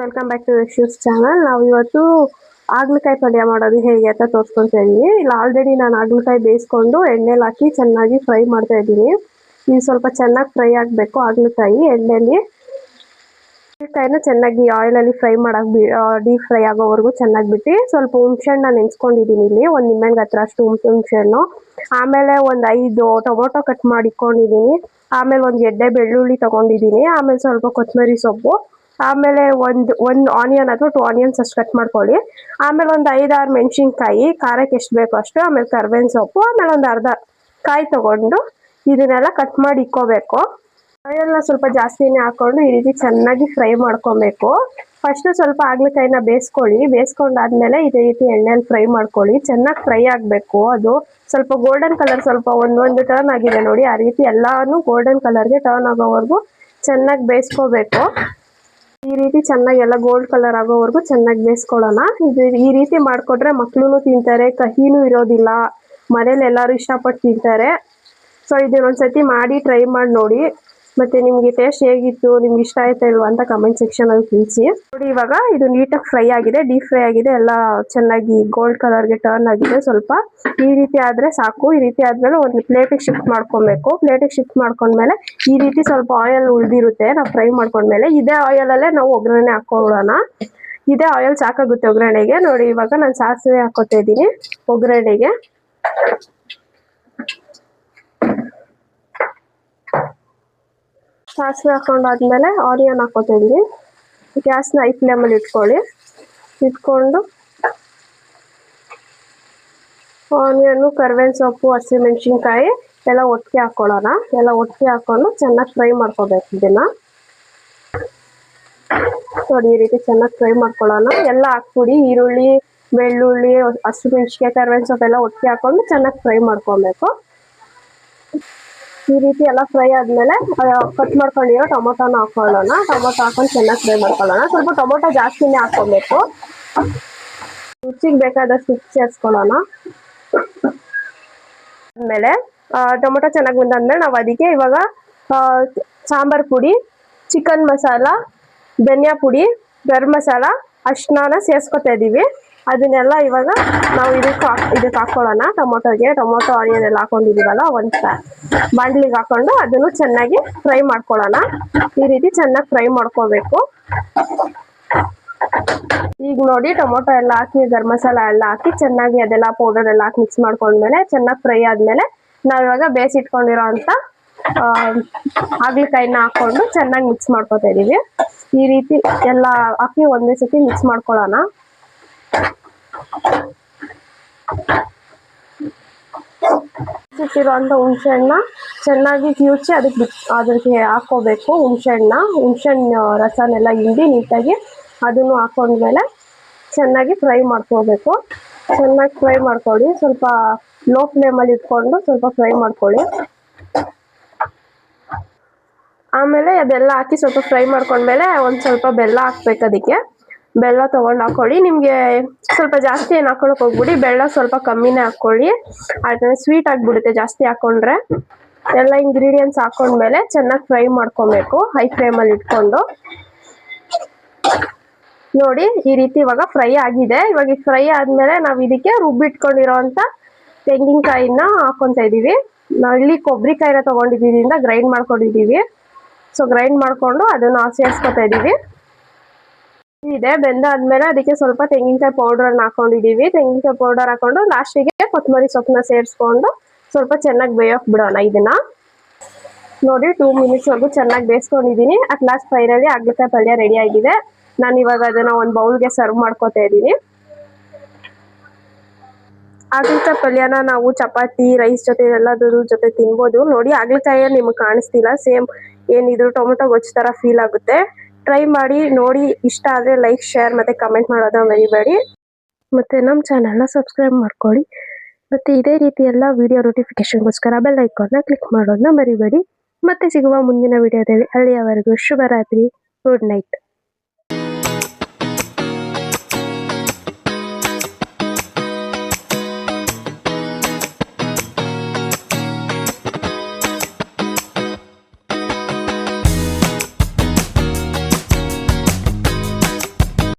Welcome back to Yashu's channel. ನಾವು ಇವತ್ತು ಹಾಗಲಕಾಯಿ ಪಲ್ಯ ಮಾಡೋದು ಹೇಗೆ ಅಂತ ತೋರಿಸ್ಕೊಳ್ತಾ ಇದ್ದೀನಿ. ಇಲ್ಲಿ ಆಲ್ರೆಡಿ ನಾನು ಹಾಗಲಕಾಯಿ ಬೇಯಿಸ್ಕೊಂಡು ಎಣ್ಣೆಲಿ ಹಾಕಿ ಚೆನ್ನಾಗಿ ಫ್ರೈ ಮಾಡ್ತಾ ಇದ್ದೀನಿ. ಇದು ಸ್ವಲ್ಪ ಚೆನ್ನಾಗಿ ಫ್ರೈ ಆಗಬೇಕು. ಹಾಗಲಕಾಯಿ ಎಣ್ಣೆಲಿ ಹಾಗಲಕಾಯಿನ ಚೆನ್ನಾಗಿ ಆಯಿಲಲ್ಲಿ ಫ್ರೈ ಮಾಡಕ್ಕೆ ಡೀಪ್ ಫ್ರೈ ಆಗೋವರೆಗೂ ಚೆನ್ನಾಗಿ ಬಿಟ್ಟು ಸ್ವಲ್ಪ ಹುಣಸೆಹಣ್ಣ ನೆನೆಸ್ಕೊಂಡಿದ್ದೀನಿ. ಇಲ್ಲಿ ಒಂದು ನಿಂಬೆಹಣ್ಣು ಹತ್ರ ಅಷ್ಟು ಹುಣಸೆಹಣ್ಣು, ಆಮೇಲೆ ಒಂದು 5 ಟೊಮೊಟೊ ಕಟ್ ಮಾಡಿಕೊಂಡಿದ್ದೀನಿ, ಆಮೇಲೆ ಒಂದು ಗೆಡ್ಡೆ ಬೆಳ್ಳುಳ್ಳಿ ತಗೊಂಡಿದ್ದೀನಿ, ಆಮೇಲೆ ಸ್ವಲ್ಪ ಕೊತ್ತಂಬರಿ ಸೊಪ್ಪು, ಆಮೇಲೆ ಒಂದು ಆನಿಯನ್ ಅಥವಾ 2 ಆನಿಯನ್ಸ್ ಅಷ್ಟು ಕಟ್ ಮಾಡ್ಕೊಳ್ಳಿ, ಆಮೇಲೆ ಒಂದು 5-6 ಮೆಣಸಿನ್ಕಾಯಿ ಖಾರಕ್ಕೆ ಎಷ್ಟು ಬೇಕೋ ಅಷ್ಟು, ಆಮೇಲೆ ಕರ್ಬೇವಿನ ಸೊಪ್ಪು, ಆಮೇಲೆ ಒಂದು ಅರ್ಧ ಕಾಯಿ ತಗೊಂಡು ಇದನ್ನೆಲ್ಲ ಕಟ್ ಮಾಡಿ ಇಕ್ಕೋಬೇಕು. ಆಯಿಲ್ನ ಸ್ವಲ್ಪ ಜಾಸ್ತಿನೇ ಹಾಕೊಂಡು ಈ ರೀತಿ ಚೆನ್ನಾಗಿ ಫ್ರೈ ಮಾಡ್ಕೊಬೇಕು. ಫಸ್ಟ್ ಸ್ವಲ್ಪ ಹಾಗಲಕಾಯಿನ ಬೇಯಿಸ್ಕೊಂಡಾದ್ಮೇಲೆ ಇದೇ ರೀತಿ ಎಣ್ಣೆಲಿ ಫ್ರೈ ಮಾಡ್ಕೊಳ್ಳಿ. ಚೆನ್ನಾಗಿ ಫ್ರೈ ಆಗಬೇಕು. ಅದು ಸ್ವಲ್ಪ ಗೋಲ್ಡನ್ ಕಲರ್ ಸ್ವಲ್ಪ ಒಂದು ಟರ್ನ್ ಆಗಿದೆ ನೋಡಿ, ಆ ರೀತಿ ಎಲ್ಲಾನು ಗೋಲ್ಡನ್ ಕಲರ್ಗೆ ಟರ್ನ್ ಆಗೋವರೆಗೂ ಚೆನ್ನಾಗಿ ಬೇಯಿಸ್ಕೋಬೇಕು. ಈ ರೀತಿ ಚೆನ್ನಾಗಿ ಎಲ್ಲ ಗೋಲ್ಡ್ ಕಲರ್ ಆಗೋವರೆಗೂ ಚೆನ್ನಾಗಿ ಬೇಯಿಸ್ಕೊಳ್ಳೋಣ. ಈ ರೀತಿ ಮಾಡಿಕೊಟ್ರೆ ಮಕ್ಕಳು ತಿಂತಾರೆ, ಕಹಿನೂ ಇರೋದಿಲ್ಲ, ಮನೇಲಿ ಎಲ್ಲರೂ ಇಷ್ಟಪಟ್ಟು ತಿಂತಾರೆ. ಸೊ ಇದನ್ನೊಂದ್ಸತಿ ಮಾಡಿ ಟ್ರೈ ಮಾಡಿ ನೋಡಿ. ಮತ್ತೆ ನಿಮಗೆ ಟೇಸ್ಟ್ ಹೇಗಿತ್ತು, ನಿಮ್ಗೆ ಇಷ್ಟ ಆಯ್ತಾ ಇಲ್ವಾ ಅಂತ ಕಮೆಂಟ್ ಸೆಕ್ಷನಲ್ಲಿ ತಿಳಿಸಿ. ನೋಡಿ ಇವಾಗ ಇದು ನೀಟಾಗಿ ಫ್ರೈ ಆಗಿದೆ, ಡೀಪ್ ಫ್ರೈ ಆಗಿದೆ, ಎಲ್ಲ ಚೆನ್ನಾಗಿ ಗೋಲ್ಡ್ ಕಲರ್ಗೆ ಟರ್ನ್ ಆಗಿದೆ. ಸ್ವಲ್ಪ ಈ ರೀತಿ ಆದರೆ ಸಾಕು. ಈ ರೀತಿ ಆದ್ಮೇಲೆ ಒಂದು ಪ್ಲೇಟಿಗೆ ಶಿಫ್ಟ್ ಮಾಡ್ಕೊಬೇಕು. ಪ್ಲೇಟಿಗೆ ಶಿಫ್ಟ್ ಮಾಡ್ಕೊಂಡ್ಮೇಲೆ ಈ ರೀತಿ ಸ್ವಲ್ಪ ಆಯಿಲ್ ಉಳಿದಿರುತ್ತೆ ನಾವು ಫ್ರೈ ಮಾಡ್ಕೊಂಡ್ಮೇಲೆ, ಇದೇ ಆಯಿಲಲ್ಲೇ ನಾವು ಒಗ್ಗರಣೆ ಹಾಕೊಳ್ಳೋಣ. ಇದೇ ಆಯಿಲ್ ಸಾಕಾಗುತ್ತೆ ಒಗ್ಗರಣೆಗೆ. ನೋಡಿ ಇವಾಗ ನಾನು ಸಾಸಿವೆ ಹಾಕೋತಾ ಇದ್ದೀನಿ ಒಗ್ಗರಣೆಗೆ. ಸಾಸಿವೆ ಹಾಕೊಂಡಾದ್ಮೇಲೆ ಆನಿಯನ್ ಹಾಕೋತಾ ಇದ್ದೀನಿ. ಗ್ಯಾಸ್ನ ಹೈ ಫ್ಲೇಮಲ್ಲಿ ಇಟ್ಕೊಂಡು ಆನಿಯನ್ನು, ಕರ್ಬೇವಿನ ಸೊಪ್ಪು, ಹಸಿಮೆಣಸಿನ್ಕಾಯಿ ಎಲ್ಲ ಒಟ್ಟಿಗೆ ಹಾಕೊಳ್ಳೋಣ. ಎಲ್ಲ ಒಟ್ಟಿಗೆ ಹಾಕೊಂಡು ಚೆನ್ನಾಗಿ ಫ್ರೈ ಮಾಡ್ಕೋಬೇಕು. ಇದನ್ನ ನೋಡಿ ಈ ರೀತಿ ಚೆನ್ನಾಗಿ ಫ್ರೈ ಮಾಡ್ಕೊಳ್ಳೋಣ. ಎಲ್ಲ ಹಾಕ್ಬಿಡಿ, ಈರುಳ್ಳಿ, ಬೆಳ್ಳುಳ್ಳಿ, ಹಸಿಮೆಣಸಿನ್ಕಾಯಿ, ಕರ್ಬೇವಿನ ಸೊಪ್ಪು ಎಲ್ಲ ಒಟ್ಟಿಗೆ ಹಾಕೊಂಡು ಚೆನ್ನಾಗಿ ಫ್ರೈ ಮಾಡ್ಕೊಬೇಕು. ಈ ರೀತಿ ಎಲ್ಲ ಫ್ರೈ ಆದ್ಮೇಲೆ ಕಟ್ ಮಾಡ್ಕೊಂಡಿರೋ ಟೊಮೊಟೊನ ಹಾಕೊಳ್ಳೋಣ. ಟೊಮೊಟೊ ಹಾಕೊಂಡು ಚೆನ್ನಾಗಿ ಫ್ರೈ ಮಾಡ್ಕೊಳ್ಳೋಣ. ಸ್ವಲ್ಪ ಟೊಮೊಟೊ ಜಾಸ್ತಿನೇ ಹಾಕೋಬೇಕು. ರುಚಿಗೆ ಬೇಕಾದಷ್ಟು ಉಪ್ಪು ಸೇರಿಸ್ಕೊಳ್ಳೋಣ. ಆಮೇಲೆ ಟೊಮೊಟೊ ಚೆನ್ನಾಗಿ ಬಂದಾದ್ಮೇಲೆ ನಾವು ಅದಕ್ಕೆ ಇವಾಗ ಸಾಂಬಾರ್ ಪುಡಿ, ಚಿಕನ್ ಮಸಾಲ, ಧನಿಯಾ ಪುಡಿ, ಗರಂ ಮಸಾಲ, ಅರಿಶಿನ ಸೇರಿಸ್ಕೊತಾ ಇದ್ದೀವಿ. ಅದನ್ನೆಲ್ಲ ಇವಾಗ ನಾವು ಇದಕ್ಕೆ ಹಾಕೊಳ್ಳೋಣ. ಟೊಮೊಟೊ ಆನಿಯನ್ ಎಲ್ಲ ಹಾಕೊಂಡಿದ್ದೀವಲ್ಲ, ಒಂದು ಬಾಣಲಿಗೆ ಹಾಕೊಂಡು ಅದನ್ನು ಚೆನ್ನಾಗಿ ಫ್ರೈ ಮಾಡ್ಕೊಳ್ಳೋಣ. ಈ ರೀತಿ ಚೆನ್ನಾಗಿ ಫ್ರೈ ಮಾಡ್ಕೋಬೇಕು. ಈಗ ನೋಡಿ ಟೊಮೊಟೊ ಎಲ್ಲ ಹಾಕಿ, ಗರಂ ಮಸಾಲ ಎಲ್ಲ ಹಾಕಿ ಚೆನ್ನಾಗಿ ಅದೆಲ್ಲ ಪೌಡರ್ ಎಲ್ಲ ಹಾಕಿ ಮಿಕ್ಸ್ ಮಾಡ್ಕೊಂಡ್ಮೇಲೆ ಚೆನ್ನಾಗಿ ಫ್ರೈ ಆದ್ಮೇಲೆ ನಾವಿವಾಗ ಬೇಯಿಸಿಟ್ಕೊಂಡಿರೋ ಅಂತ ಹಾಗಲಕಾಯಿನ ಹಾಕೊಂಡು ಚೆನ್ನಾಗಿ ಮಿಕ್ಸ್ ಮಾಡ್ಕೊತಾ ಇದೀವಿ. ಈ ರೀತಿ ಎಲ್ಲ ಹಾಕಿ ಒಂದೇ ಸತಿ ಮಿಕ್ಸ್ ಮಾಡ್ಕೊಳ್ಳೋಣ. ಇಟ್ಟಿರುವಂತ ಹುಣಸೆಹಣ್ಣ ಚೆನ್ನಾಗಿ ಕಿವುಚಿ ಅದಕ್ಕೆ ಹಾಕೋಬೇಕು. ಹುಣಸೆಹಣ್ಣು ರಸನೆಲ್ಲ ಹಿಂಡಿ ನೀಟಾಗಿ ಅದನ್ನು ಹಾಕೊಂಡ್ಮೇಲೆ ಚೆನ್ನಾಗಿ ಫ್ರೈ ಮಾಡ್ಕೋಬೇಕು. ಚೆನ್ನಾಗಿ ಫ್ರೈ ಮಾಡ್ಕೊಳ್ಳಿ. ಸ್ವಲ್ಪ ಲೋ ಫ್ಲೇಮಲ್ಲಿ ಇಟ್ಕೊಂಡು ಸ್ವಲ್ಪ ಫ್ರೈ ಮಾಡ್ಕೊಳ್ಳಿ. ಆಮೇಲೆ ಅದೆಲ್ಲ ಹಾಕಿ ಸ್ವಲ್ಪ ಫ್ರೈ ಮಾಡ್ಕೊಂಡ್ಮೇಲೆ ಒಂದು ಸ್ವಲ್ಪ ಬೆಲ್ಲ ಹಾಕ್ಬೇಕು. ಅದಕ್ಕೆ ಬೆಲ್ಲ ತೊಗೊಂಡು ಹಾಕೊಳ್ಳಿ. ನಿಮಗೆ ಸ್ವಲ್ಪ ಜಾಸ್ತಿ ಏನು ಹಾಕೊಳಕ್ಕೆ ಹೋಗ್ಬಿಡಿ, ಬೆಲ್ಲ ಸ್ವಲ್ಪ ಕಮ್ಮಿನೇ ಹಾಕ್ಕೊಳ್ಳಿ, ಯಾಕಂದರೆ ಸ್ವೀಟ್ ಆಗಿಬಿಡುತ್ತೆ ಜಾಸ್ತಿ ಹಾಕ್ಕೊಂಡ್ರೆ. ಎಲ್ಲ ಇಂಗ್ರೀಡಿಯೆಂಟ್ಸ್ ಹಾಕೊಂಡ್ಮೇಲೆ ಚೆನ್ನಾಗಿ ಫ್ರೈ ಮಾಡ್ಕೊಬೇಕು ಹೈ ಫ್ಲೇಮಲ್ಲಿ ಇಟ್ಕೊಂಡು. ನೋಡಿ ಈ ರೀತಿ ಇವಾಗ ಫ್ರೈ ಆಗಿದೆ. ಇವಾಗ ಈ ಫ್ರೈ ಆದಮೇಲೆ ನಾವು ಇದಕ್ಕೆ ರುಬ್ಬಿಟ್ಕೊಂಡಿರೋಂಥ ತೆಂಗಿನಕಾಯಿನ ಹಾಕೊತಾ ಇದ್ದೀವಿ. ನಾವು ಇಲ್ಲಿ ಕೊಬ್ಬರಿಕಾಯಿನ ತೊಗೊಂಡಿದ್ದರಿಂದ ಗ್ರೈಂಡ್ ಮಾಡ್ಕೊಂಡಿದ್ದೀವಿ. ಸೊ ಗ್ರೈಂಡ್ ಮಾಡಿಕೊಂಡು ಅದನ್ನು ಸೇರಿಸ್ಕೊತಾ ಇದ್ದೀವಿ. ಇದೆ ಬೆಂದಾದ್ಮೇಲೆ ಅದಕ್ಕೆ ಸ್ವಲ್ಪ ತೆಂಗಿನಕಾಯಿ ಪೌಡ್ರನ್ನ ಹಾಕೊಂಡಿದ್ದೀವಿ. ತೆಂಗಿನಕಾಯಿ ಪೌಡರ್ ಹಾಕೊಂಡು ಲಾಸ್ಟಿಗೆ ಕೊತ್ತಂಬರಿ ಸೊಪ್ಪನ್ನ ಸೇರಿಸ್ಕೊಂಡು ಸ್ವಲ್ಪ ಚೆನ್ನಾಗಿ ಬೇಯೋಕೆ ಬಿಡೋಣ. ಇದನ್ನ ನೋಡಿ 2 ಮಿನಿಟ್ಸ್ವರೆಗೂ ಚೆನ್ನಾಗಿ ಬೇಯಿಸ್ಕೊಂಡಿದ್ದೀನಿ. ಅಟ್ ಲಾಸ್ಟ್ ಫೈನಲಿ ಹಾಗಲಕಾಯಿ ಪಲ್ಯ ರೆಡಿ ಆಗಿದೆ. ನಾನು ಇವಾಗ ಅದನ್ನ ಒಂದು ಬೌಲ್ಗೆ ಸರ್ವ್ ಮಾಡ್ಕೊತಾ ಇದ್ದೀನಿ. ಹಾಗಲಕಾಯಿ ಪಲ್ಯನ ನಾವು ಚಪಾತಿ, ರೈಸ್ ಜೊತೆ ಎಲ್ಲದ್ರ ಜೊತೆ ತಿನ್ಬೋದು. ನೋಡಿ ಹಾಗಲಕಾಯಿ ನಿಮಗೆ ಕಾಣಿಸ್ತಿಲ್ಲ, ಸೇಮ್ ಏನಿದ್ರು ಟೊಮೊಟೊ ಗೊಜ್ಜು ಥರ ಫೀಲ್ ಆಗುತ್ತೆ. ಟ್ರೈ ಮಾಡಿ ನೋಡಿ. ಇಷ್ಟ ಆದರೆ ಲೈಕ್, ಶೇರ್ ಮತ್ತು ಕಮೆಂಟ್ ಮಾಡೋದನ್ನ ಮರಿಬೇಡಿ. ಮತ್ತು ನಮ್ಮ ಚಾನಲ್ನ ಸಬ್ಸ್ಕ್ರೈಬ್ ಮಾಡ್ಕೊಳ್ಳಿ. ಮತ್ತು ಇದೇ ರೀತಿ ಎಲ್ಲ ವಿಡಿಯೋ ನೋಟಿಫಿಕೇಶನ್ಗೋಸ್ಕರ ಬೆಲ್ ಐಕಾನ್ನ ಕ್ಲಿಕ್ ಮಾಡೋದನ್ನ ಮರಿಬೇಡಿ. ಮತ್ತೆ ಸಿಗುವ ಮುಂದಿನ ವಿಡಿಯೋದಲ್ಲಿ. ಅಲ್ಲಿಯವರೆಗೂ ಶುಭರಾತ್ರಿ, ಗುಡ್ ನೈಟ್.